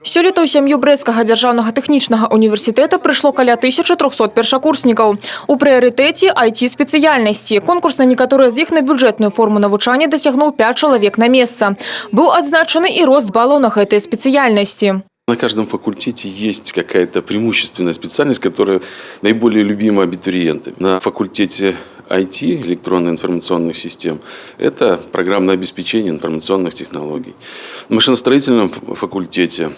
Сёлета ў сям'ю Брэсцкага дзяржаўнага тэхнічнага універсітэта прыйшло каля 1300 першакурснікаў. У прыярытэце IT-спецыяльнасці. Конкурс на некаторыя з іх на бюджэтную форму навучання дасягнуў 5 чалавек на месца. Быў адзначаны і рост балаў на гэтыя спецыяльнасці. На каждом факультете есть какая-то преимущественная специальность, которая наиболее любима абитуриентами. На факультете IT, электронно-информационных систем, это программное обеспечение информационных технологий. На машиностроительном факультете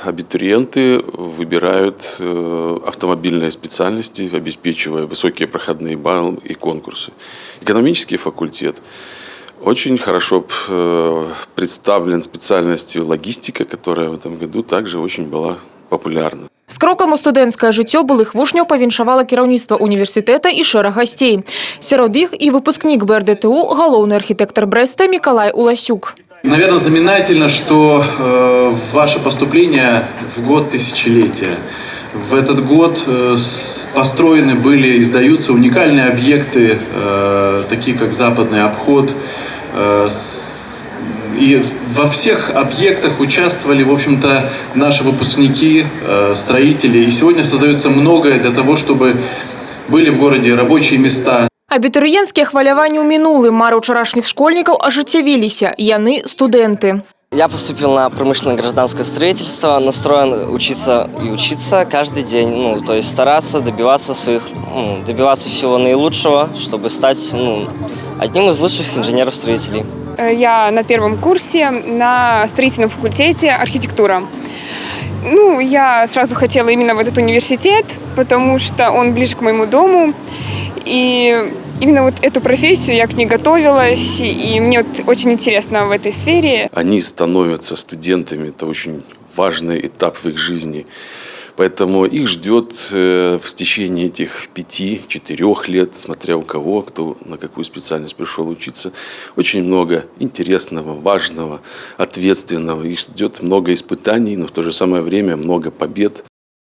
абитуриенты выбирают автомобильные специальности, обеспечивая высокие проходные баллы и конкурсы. Экономический факультет очень хорошо представлен специальностью логистика, которая в этом году также очень была популярна. З крокам у студэнцкае жыццё былых вучняў павіншавала кіраўніцтва універсітэта і шэраг гасцей. Сярод іх і выпускнік БРДТУ, галоўны архітэктар Брэста Миколай Уласюк. Наверное, знаменательно, что ваше поступление в год тысячелетия. В этот год построены были и сдаются уникальные объекты, такие как Западный обход. И во всех объектах участвовали, в общем-то, наши выпускники, строители. И сегодня создается многое для того, чтобы были в городе рабочие места. Абітурыенцкія хваляванні ў мінулым мары ўчарашніх школьнікаў ажыццявіліся. Яны студэнты. Я поступил на промышленное гражданское строительство, настроен учиться и учиться каждый день, то есть стараться добиваться всего наилучшего, чтобы стать одним из лучших инженеров-строителей. Я на первом курсе на строительном факультете архитектура. Я сразу хотела именно в этот университет, потому что он ближе к моему дому. И именно вот эту профессию я к ней готовилась, и мне очень интересно в этой сфере. Они становятся студентами, это очень важный этап в их жизни. Поэтому их ждет в течение этих 5-4 лет, смотря у кого, кто на какую специальность пришел учиться, очень много интересного, важного, ответственного. Их ждет много испытаний, но в то же самое время много побед.